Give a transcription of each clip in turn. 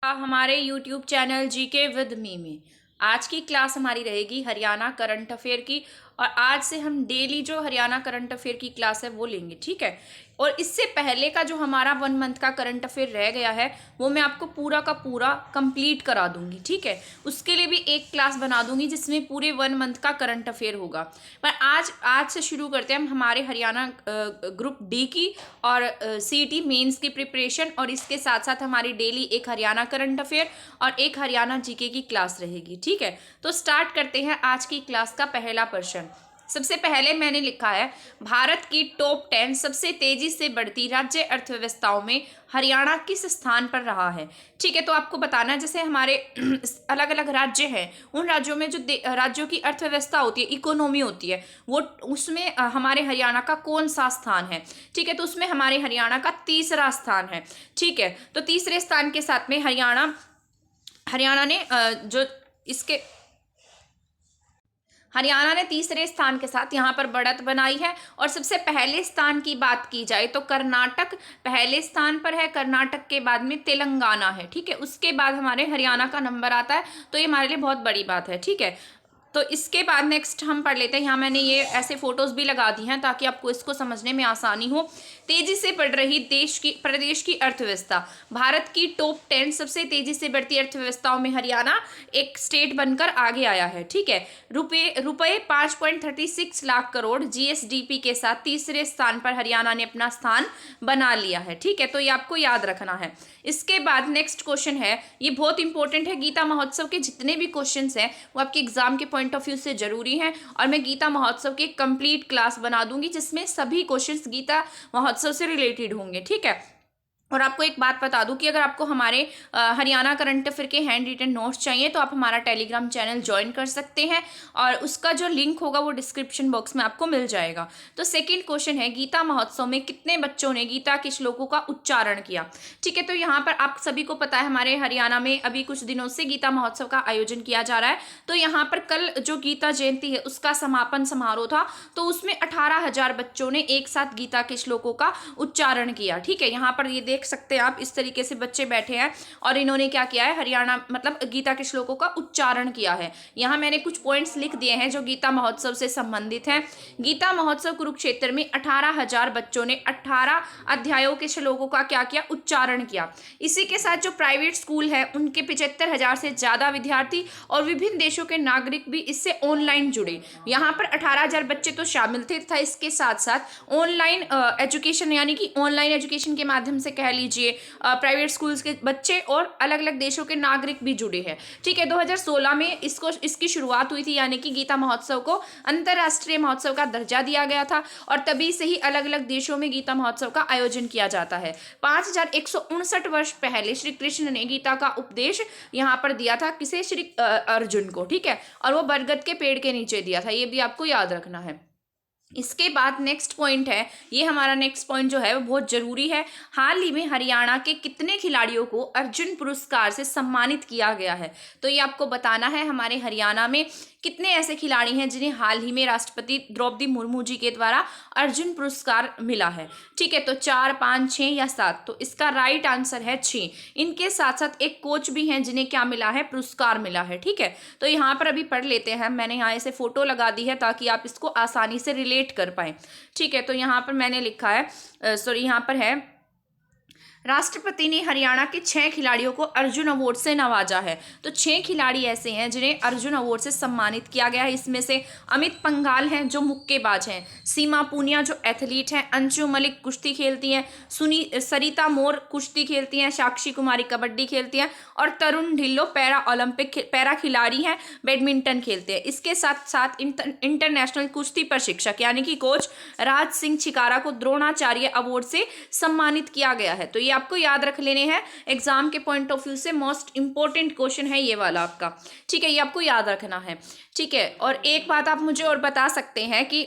हमारे YouTube channel GK with me में आज की क्लास हमारी रहेगी हरियाणा करंट अफेयर की। और आज से हम डेली जो हरियाणा करंट अफेयर की क्लास है वो लेंगे, ठीक है। और इससे पहले का जो हमारा 1 मंथ का करंट अफेयर रह गया है वो मैं आपको पूरा का पूरा कंप्लीट करा दूंगी, ठीक है। उसके लिए भी एक क्लास बना दूंगी जिसमें पूरे 1 मंथ का करंट अफेयर होगा। पर आज से शुरू करते हैं हम हमारे हरियाणा ग्रुप डी की और सीईटी मेंस की प्रिपरेशन। और इसके साथ साथ हमारी डेली एक हरियाणा करंट अफेयर और एक हरियाणा जीके की क्लास रहेगी, ठीक है। तो स्टार्ट करते हैं आज की क्लास का पहला प्रश्न। सबसे पहले मैंने लिखा है भारत की टॉप 10 सबसे तेजी से बढ़ती राज्य अर्थव्यवस्थाओं में हरियाणा किस स्थान पर रहा है, ठीक है। तो आपको बताना है जैसे हमारे अलग अलग राज्य हैं, उन राज्यों में जो राज्यों की अर्थव्यवस्था होती है, इकोनॉमी होती है, वो उसमें हमारे हरियाणा का कौन सा स्थान है, ठीक है। तो उसमें हमारे हरियाणा का तीसरा स्थान है, ठीक है। तो तीसरे स्थान के साथ में हरियाणा ने जो इसके हरियाणा ने तीसरे स्थान के साथ यहाँ पर बढ़त बनाई है। और सबसे पहले स्थान की बात की जाए तो कर्नाटक पहले स्थान पर है, कर्नाटक के बाद में तेलंगाना है, ठीक है। उसके बाद हमारे हरियाणा का नंबर आता है, तो ये हमारे लिए बहुत बड़ी बात है, ठीक है। तो इसके बाद नेक्स्ट हम पढ़ लेते हैं। यहाँ मैंने ये ऐसे फोटोज भी लगा दी हैं ताकि आपको इसको समझने में आसानी हो। तेजी से बढ़ रही प्रदेश की अर्थव्यवस्था, भारत की टॉप 10 सबसे तेजी से बढ़ती अर्थव्यवस्थाओं में हरियाणा एक स्टेट बनकर आगे आया है, ठीक है। रुपए 5.36 लाख करोड़ जीएसडीपी के साथ तीसरे स्थान पर हरियाणा ने अपना स्थान बना लिया है, ठीक है। तो ये आपको याद रखना है। इसके बाद नेक्स्ट क्वेश्चन है, ये बहुत इंपॉर्टेंट है। गीता महोत्सव के जितने भी क्वेश्चंस हैं वो आपके एग्जाम के पॉइंट ऑफ व्यू से जरूरी हैं। और मैं गीता महोत्सव की कंप्लीट क्लास बना दूंगी जिसमें सभी क्वेश्चंस गीता महोत्सव से रिलेटेड होंगे, ठीक है। और आपको एक बात बता दूं कि अगर आपको हमारे हरियाणा करंट अफेयर के हैंड रिटन नोट्स चाहिए तो आप हमारा टेलीग्राम चैनल ज्वाइन कर सकते हैं और उसका जो लिंक होगा वो डिस्क्रिप्शन बॉक्स में आपको मिल जाएगा। तो सेकंड क्वेश्चन है, गीता महोत्सव में कितने बच्चों ने गीता के श्लोकों का उच्चारण किया, ठीक है। तो यहाँ पर आप सभी को पता है हमारे हरियाणा में अभी कुछ दिनों से गीता महोत्सव का आयोजन किया जा रहा है। तो यहाँ पर कल जो गीता जयंती है उसका समापन समारोह था, तो उसमें 18,000 बच्चों ने एक साथ गीता के श्लोकों का उच्चारण किया, ठीक है। यहाँ पर ये देख सकते हैं आप, इस तरीके से बच्चे बैठे हैं और इन्होंने क्या किया है, हरियाणा मतलब गीता के श्लोकों का उच्चारण किया है। यहाँ मैंने कुछ पॉइंट्स लिख दिए हैं जो गीता महोत्सव से संबंधित हैं। गीता महोत्सव कुरुक्षेत्र में 18,000 बच्चों ने 18 अध्यायों के श्लोकों का क्या किया, उच्चारण किया। इसी के साथ जो प्राइवेट स्कूल है उनके 75,000 से ज्यादा विद्यार्थी और विभिन्न देशों के नागरिक भी इससे ऑनलाइन जुड़े। यहाँ पर 18,000 बच्चे तो शामिल थे तथा इसके साथ साथ ऑनलाइन एजुकेशन यानी कि ऑनलाइन एजुकेशन के माध्यम से कह लीजिए प्राइवेट स्कूल्स के बच्चे और अलग अलग देशों के नागरिक भी जुड़े हैं, ठीक है। 2016 में इसकी शुरुआत हुई थी, यानी कि गीता महोत्सव को अंतरराष्ट्रीय महोत्सव का दर्जा दिया गया था और तभी से ही अलग अलग देशों में गीता महोत्सव का आयोजन किया जाता है। 5,159 वर्ष पहले श्री कृष्ण ने गीता का उपदेश यहाँ पर दिया था, किसे, श्री अर्जुन को, ठीक है। और वो बरगद के पेड़ के नीचे दिया था, ये भी आपको याद रखना है। इसके बाद नेक्स्ट पॉइंट है, ये हमारा नेक्स्ट पॉइंट जो है वो बहुत जरूरी है। हाल ही में हरियाणा के कितने खिलाड़ियों को अर्जुन पुरस्कार से सम्मानित किया गया है, तो ये आपको बताना है। हमारे हरियाणा में कितने ऐसे खिलाड़ी हैं जिन्हें हाल ही में राष्ट्रपति द्रौपदी मुर्मू जी के द्वारा अर्जुन पुरस्कार मिला है, ठीक है। तो 4, 5, 6 या 7, तो इसका राइट आंसर है 6। इनके साथ साथ एक कोच भी हैं जिन्हें क्या मिला है, पुरस्कार मिला है, ठीक है। तो यहाँ पर अभी पढ़ लेते हैं, मैंने यहाँ ऐसे फोटो लगा दी है ताकि आप इसको आसानी से रिलेट कर पाए, ठीक है। तो यहाँ पर मैंने लिखा है, यहाँ पर है, राष्ट्रपति ने हरियाणा के 6 खिलाड़ियों को अर्जुन अवार्ड से नवाजा है। तो 6 खिलाड़ी ऐसे हैं जिन्हें अर्जुन अवार्ड से सम्मानित किया गया है। इसमें से अमित पंघाल हैं जो मुक्केबाज हैं, सीमा पूनिया जो एथलीट हैं, अंशु मलिक कुश्ती खेलती हैं, सरिता मोर कुश्ती खेलती हैं, साक्षी कुमारी कबड्डी खेलती हैं और तरुण ढिल्लो पैरा खिलाड़ी हैं, बैडमिंटन खेलते हैं। इसके साथ साथ इंटरनेशनल कुश्ती प्रशिक्षक यानी कि कोच राज सिंह छिकारा को द्रोणाचार्य अवार्ड से सम्मानित किया गया है। तो ये आपको याद रख लेने हैं, एग्जाम के पॉइंट ऑफ व्यू से मोस्ट इंपॉर्टेंट क्वेश्चन है ये वाला आपका, ठीक है। ये आपको याद रखना है, ठीक है। और एक बात आप मुझे और बता सकते हैं कि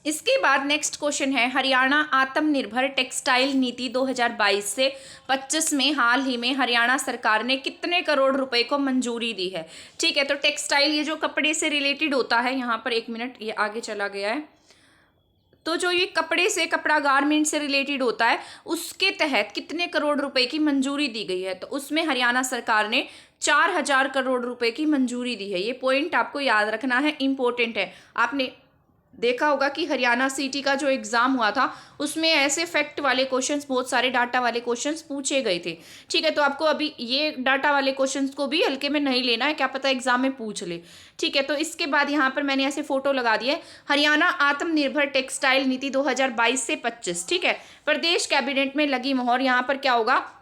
इसके बाद नेक्स्ट क्वेश्चन है, हरियाणा आत्मनिर्भर टेक्सटाइल नीति 2022 से 25 में हाल ही में हरियाणा सरकार ने कितने करोड़ रुपए को मंजूरी दी है, ठीक है। तो टेक्सटाइल ये जो कपड़े से रिलेटेड होता है, यहाँ पर 1 मिनट ये आगे चला गया है, तो जो ये कपड़ा गारमेंट से रिलेटेड होता है उसके तहत कितने करोड़ रुपए की मंजूरी दी गई है, तो उसमें हरियाणा सरकार ने 4,000 करोड़ रुपए की मंजूरी दी है। ये पॉइंट आपको याद रखना है, इंपॉर्टेंट है। आपने देखा होगा कि हरियाणा सिटी का जो एग्जाम हुआ था उसमें ऐसे फैक्ट वाले क्वेश्चंस, बहुत सारे डाटा वाले क्वेश्चंस पूछे गए थे। ठीक है, तो आपको अभी ये डाटा वाले क्वेश्चंस को भी हल्के में नहीं लेना है, क्या पता एग्जाम में पूछ ले। ठीक है, तो इसके बाद यहाँ पर मैंने ऐसे फोटो लगा दिए, हरियाणा आत्मनिर्भर टेक्सटाइल नीति 2022 से 25। ठीक है, प्रदेश कैबिनेट में लगी मोहर। यहाँ पर क्या होगा,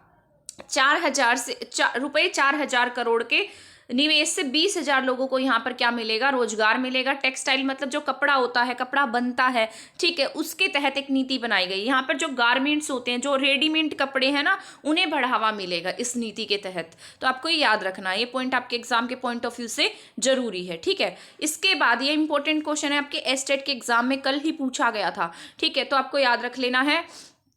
4,000 करोड़ के निवेश से 20,000 लोगों को यहाँ पर क्या मिलेगा, रोजगार मिलेगा। टेक्सटाइल मतलब जो कपड़ा होता है, कपड़ा बनता है, ठीक है, उसके तहत एक नीति बनाई गई। यहाँ पर जो गारमेंट्स होते हैं, जो रेडीमेड कपड़े हैं ना, उन्हें बढ़ावा मिलेगा इस नीति के तहत। तो आपको ये याद रखना है, ये पॉइंट आपके एग्जाम के पॉइंट ऑफ व्यू से जरूरी है। ठीक है, इसके बाद ये इंपॉर्टेंट क्वेश्चन है, आपके एस्टेट के एग्जाम में कल ही पूछा गया था। ठीक है, तो आपको याद रख लेना है।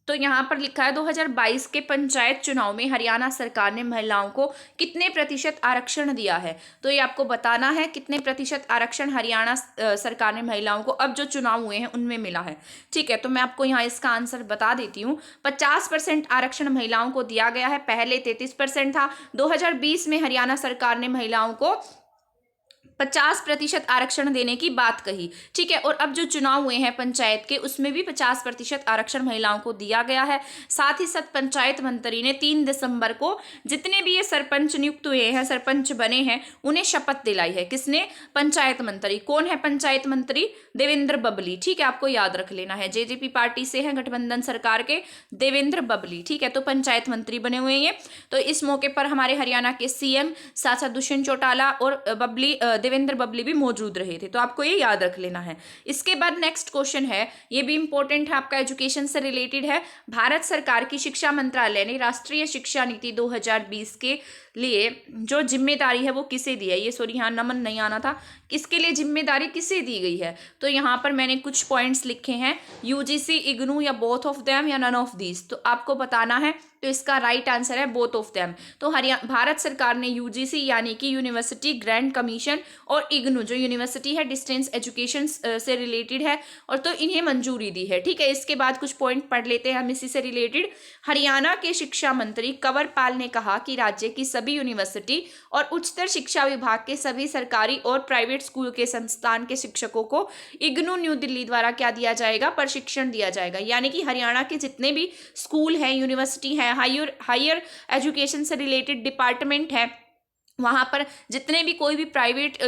तो यहाँ पर लिखा है 2022 के पंचायत चुनाव में हरियाणा सरकार ने महिलाओं को कितने प्रतिशत आरक्षण दिया है। तो ये आपको बताना है कितने प्रतिशत आरक्षण हरियाणा सरकार ने महिलाओं को अब जो चुनाव हुए हैं उनमें मिला है। ठीक है, तो मैं आपको यहाँ इसका आंसर बता देती हूँ। 50% आरक्षण महिलाओं को दिया गया है, पहले 33% था। 2020 में हरियाणा सरकार ने महिलाओं को 50% आरक्षण देने की बात कही। ठीक है, और अब जो चुनाव हुए हैं पंचायत के उसमें भी 50% आरक्षण महिलाओं को दिया गया है। साथ ही साथ पंचायत मंत्री ने 3 दिसंबर को जितने भी ये सरपंच नियुक्त हुए हैं, सरपंच बने हैं, उन्हें शपथ दिलाई है। किसने, पंचायत मंत्री। कौन है पंचायत मंत्री, देवेंद्र बबली। ठीक है, आपको याद रख लेना है, जेजेपी पार्टी से है, गठबंधन सरकार के, देवेंद्र बबली। ठीक है, तो पंचायत मंत्री बने हुए हैं। तो इस मौके पर हमारे हरियाणा के सीएम सांसद दुष्यंत चौटाला और देवेंद्र बबली भी मौजूद रहे थे। तो आपको ये याद रख लेना है। इसके बाद नेक्स्ट क्वेश्चन है, ये भी इंपॉर्टेंट है, आपका एजुकेशन से रिलेटेड है। भारत सरकार की शिक्षा मंत्रालय ने राष्ट्रीय शिक्षा नीति 2020 के लिए जो जिम्मेदारी है वो किसे दी है। ये सॉरी, यहाँ नमन नहीं आना था, इसके लिए जिम्मेदारी किसे दी गई है। तो यहाँ पर मैंने कुछ पॉइंट्स लिखे हैं, यूजीसी, इग्नू या बोथ ऑफ देम या नन ऑफ दीज। तो आपको बताना है, तो इसका राइट आंसर है बोथ ऑफ देम। तो भारत सरकार ने यूजीसी यानी कि यूनिवर्सिटी ग्रांट कमीशन और इग्नू जो यूनिवर्सिटी है डिस्टेंस एजुकेशन से रिलेटेड है, और तो इन्हें मंजूरी दी है। ठीक है, इसके बाद कुछ पॉइंट पढ़ लेते हैं हम इसी से रिलेटेड। हरियाणा के शिक्षा मंत्री कंवर पाल ने कहा कि राज्य की सभी यूनिवर्सिटी और उच्चतर शिक्षा विभाग के सभी सरकारी और प्राइवेट स्कूल के संस्थान के शिक्षकों को इग्नू न्यू दिल्ली द्वारा क्या दिया जाएगा, प्रशिक्षण दिया जाएगा। यानी कि हरियाणा के जितने भी स्कूल हैं, यूनिवर्सिटी है, हायर एजुकेशन से रिलेटेड डिपार्टमेंट है, वहाँ पर जितने भी कोई भी प्राइवेट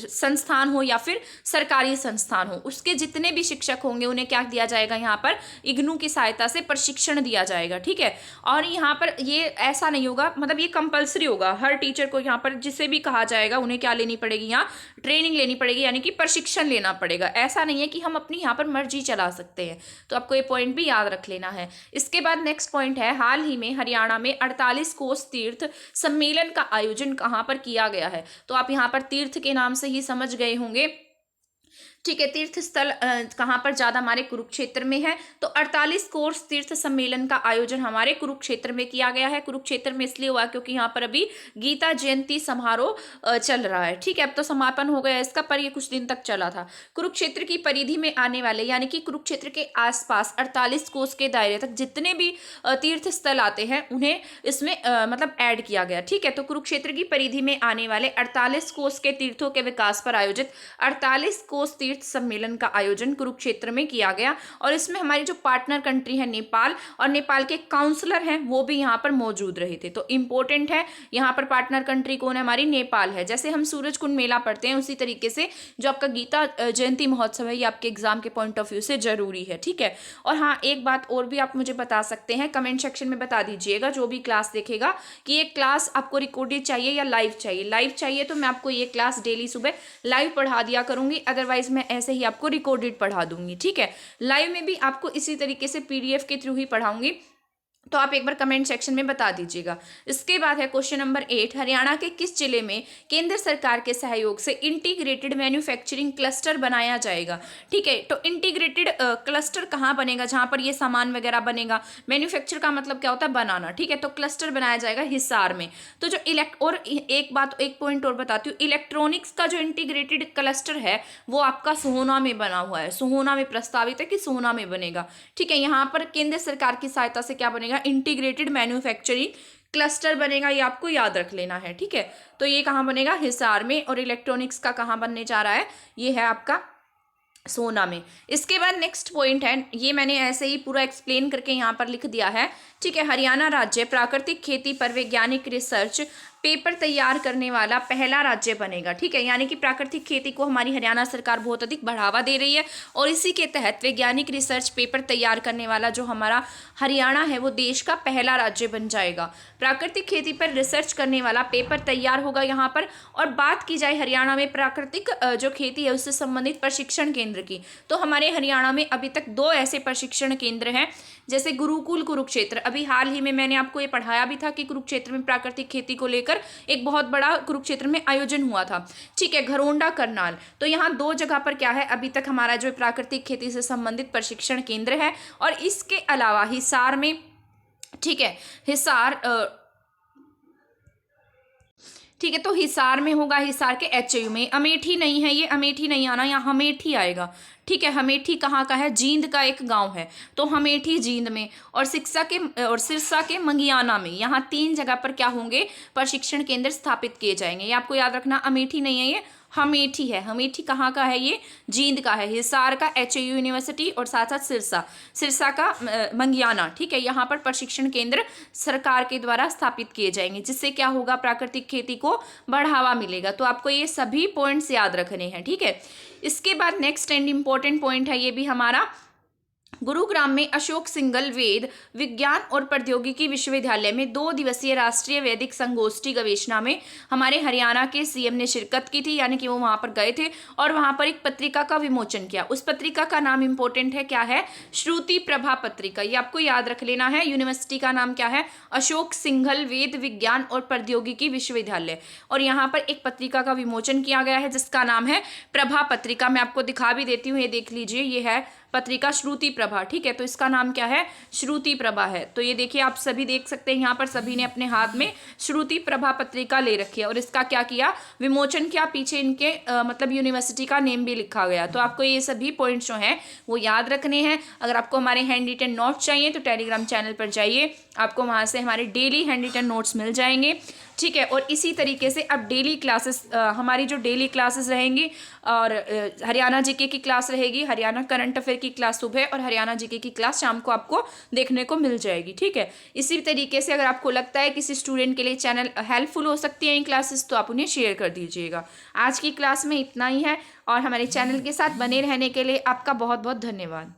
संस्थान हो या फिर सरकारी संस्थान हो, उसके जितने भी शिक्षक होंगे उन्हें क्या दिया जाएगा, यहाँ पर इग्नू की सहायता से प्रशिक्षण दिया जाएगा। ठीक है, और यहाँ पर ये ऐसा नहीं होगा, मतलब ये कंपलसरी होगा, हर टीचर को यहाँ पर जिसे भी कहा जाएगा उन्हें क्या लेनी पड़ेगी, यहाँ ट्रेनिंग लेनी पड़ेगी, यानी कि प्रशिक्षण लेना पड़ेगा। ऐसा नहीं है कि हम अपनी यहाँ पर मर्जी चला सकते हैं। तो आपको ये पॉइंट भी याद रख लेना है। इसके बाद नेक्स्ट पॉइंट है, हाल ही में हरियाणा में 48 कोस तीर्थ सम्मेलन का आयोजन कहाँ पर किया गया है। तो आप यहाँ पर तीर्थ के नाम से ही समझ गए होंगे। ठीक है, तीर्थ स्थल कहाँ पर ज़्यादा, हमारे कुरुक्षेत्र में है। तो 48 कोर्स तीर्थ सम्मेलन का आयोजन हमारे कुरुक्षेत्र में किया गया है। कुरुक्षेत्र में इसलिए हुआ क्योंकि यहाँ पर अभी गीता जयंती समारोह चल रहा है। ठीक है, अब तो समापन हो गया इसका, पर ये कुछ दिन तक चला था। कुरुक्षेत्र की परिधि में आने वाले यानी कि कुरुक्षेत्र के आसपास 48 कोस के दायरे तक जितने भी तीर्थ स्थल आते हैं उन्हें इसमें मतलब ऐड किया गया। ठीक है, तो कुरुक्षेत्र की परिधि में आने वाले 48 कोस के तीर्थों के विकास पर आयोजित 48 कोस तीर्थ सम्मेलन का आयोजन कुरुक्षेत्र में किया गया। और इसमें हमारी जो पार्टनर कंट्री है नेपाल, और नेपाल के काउंसलर हैं वो भी यहाँ पर मौजूद रहे थे। तो इंपॉर्टेंट है, यहाँ पर पार्टनर कंट्री कौन है, हमारी नेपाल है। जैसे हम सूरज कुंड मेला पढ़ते हैं उसी तरीके से जो आपका गीता जयंती महोत्सव है ये आपके एग्जाम के पॉइंट ऑफ व्यू से जरूरी है। ठीक है, और हाँ एक बात और भी आप मुझे बता सकते हैं, कमेंट सेक्शन में बता दीजिएगा जो भी क्लास देखेगा कि ये क्लास आपको रिकॉर्डेड चाहिए या लाइव चाहिए। लाइव चाहिए तो मैं आपको ये क्लास डेली सुबह लाइव पढ़ा दिया करूंगी, अदरवाइज मैं ऐसे ही आपको रिकॉर्डेड पढ़ा दूंगी। ठीक है, लाइव में भी आपको इसी तरीके से पीडीएफ के थ्रू ही पढ़ाऊंगी। तो आप एक बार कमेंट सेक्शन में बता दीजिएगा। इसके बाद है क्वेश्चन नंबर 8, हरियाणा के किस जिले में केंद्र सरकार के सहयोग से इंटीग्रेटेड मैन्युफैक्चरिंग क्लस्टर बनाया जाएगा। ठीक है, तो इंटीग्रेटेड क्लस्टर कहाँ बनेगा, जहाँ पर ये सामान वगैरह बनेगा। मैन्युफैक्चर का मतलब क्या होता है, बनाना। ठीक है, तो क्लस्टर बनाया जाएगा हिसार में। तो जो और एक पॉइंट और बताती हूँ, इलेक्ट्रॉनिक्स का जो इंटीग्रेटेड क्लस्टर है वो आपका सोहना में बना हुआ है। सोहना में प्रस्तावित है कि सोहना में बनेगा। ठीक है, यहाँ पर केंद्र सरकार की सहायता से क्या बनेगा, इंटीग्रेटेड मैन्युफैक्चरिंग क्लस्टर बनेगा। ये आपको याद रख लेना है। ठीक है, तो ये कहाँ बनेगा, हिसार में। और इलेक्ट्रॉनिक्स का कहाँ बनने जा रहा है, ये है आपका सोना में। इसके बाद नेक्स्ट पॉइंट है, ये मैंने ऐसे ही पूरा एक्सप्लेन करके यहाँ पर लिख दिया है। ठीक है, हरियाणा राज्य प्राकृतिक खेती पर वैज्ञानिक रिसर्च पेपर तैयार करने वाला पहला राज्य बनेगा। ठीक है, यानी कि प्राकृतिक खेती को हमारी हरियाणा सरकार बहुत अधिक बढ़ावा दे रही है और इसी के तहत वैज्ञानिक रिसर्च पेपर तैयार करने वाला जो हमारा हरियाणा है वो देश का पहला राज्य बन जाएगा। प्राकृतिक खेती पर रिसर्च करने वाला पेपर तैयार होगा यहाँ पर। और बात की जाए हरियाणा में प्राकृतिक जो खेती है उससे संबंधित प्रशिक्षण केंद्र की, तो हमारे हरियाणा में अभी तक 2 ऐसे प्रशिक्षण केंद्र हैं, जैसे गुरुकुल कुरुक्षेत्र। अभी हाल ही में मैंने आपको ये पढ़ाया भी था कि कुरुक्षेत्र में प्राकृतिक खेती को लेकर एक बहुत बड़ा कुरुक्षेत्र में आयोजन हुआ था। ठीक है, घरोंडा करनाल। तो यहाँ 2 जगह पर क्या है, अभी तक हमारा जो प्राकृतिक खेती से संबंधित प्रशिक्षण केंद्र है। और इसके अलावा हिसार में, ठीक है, हिसार ठीक है, तो हिसार में होगा, हिसार के एचयू में। अमेठी नहीं है, ये अमेठी नहीं आना, यहाँ हमेठी आएगा। ठीक है, हमेठी कहाँ का है, जींद का एक गांव है, तो हमेठी जींद में। और सिरसा के मंगियाना में। यहाँ 3 जगह पर क्या होंगे, प्रशिक्षण केंद्र स्थापित किए जाएंगे। ये आपको याद रखना, अमेठी नहीं है, ये हमेठी है। हमेठी कहाँ का है, ये जींद का है। हिसार का एचयू यूनिवर्सिटी और साथ साथ सिरसा का मंगियाना। ठीक है, यहाँ पर प्रशिक्षण केंद्र सरकार के द्वारा स्थापित किए जाएंगे, जिससे क्या होगा, प्राकृतिक खेती को बढ़ावा मिलेगा। तो आपको ये सभी पॉइंट्स याद रखने हैं। ठीक है, इसके बाद नेक्स्ट एंड इम्पोर्टेंट पॉइंट है, ये भी हमारा, गुरुग्राम में अशोक सिंघल वेद विज्ञान और प्रौद्योगिकी विश्वविद्यालय में 2 दिवसीय राष्ट्रीय वैदिक संगोष्ठी गवेषणा में हमारे हरियाणा के सीएम ने शिरकत की थी, यानी कि वो वहां पर गए थे और वहां पर एक पत्रिका का विमोचन किया। उस पत्रिका का नाम इंपॉर्टेंट है, क्या है, श्रुति प्रभा पत्रिका। ये आपको याद रख लेना है। यूनिवर्सिटी का नाम क्या है, अशोक सिंघल वेद विज्ञान और प्रौद्योगिकी विश्वविद्यालय। और यहाँ पर एक पत्रिका का विमोचन किया गया है जिसका नाम है प्रभा पत्रिका। मैं आपको दिखा भी देती हूँ, ये देख लीजिए, ये है पत्रिका श्रुति प्रभा। ठीक है, तो इसका नाम क्या है, श्रुति प्रभा है। तो ये देखिए, आप सभी देख सकते हैं, यहाँ पर सभी ने अपने हाथ में श्रुति प्रभा पत्रिका ले रखी है और इसका क्या किया, विमोचन किया। पीछे इनके मतलब यूनिवर्सिटी का नेम भी लिखा गया। तो आपको ये सभी पॉइंट्स जो हैं वो याद रखने हैं। अगर आपको हमारे हैंड रिटन नोट्स चाहिए तो टेलीग्राम चैनल पर जाइए, आपको वहाँ से हमारे डेली हैंड रिटन नोट्स मिल जाएंगे। ठीक है, और इसी तरीके से अब डेली क्लासेस, हमारी जो डेली क्लासेस रहेंगी, और हरियाणा जीके की क्लास रहेगी, हरियाणा करंट अफेयर की क्लास सुबह और हरियाणा जीके की क्लास शाम को आपको देखने को मिल जाएगी। ठीक है, इसी तरीके से अगर आपको लगता है किसी स्टूडेंट के लिए चैनल हेल्पफुल हो सकती है इन क्लासेस, तो आप उन्हें शेयर कर दीजिएगा। आज की क्लास में इतना ही है और हमारे चैनल के साथ बने रहने के लिए आपका बहुत बहुत धन्यवाद।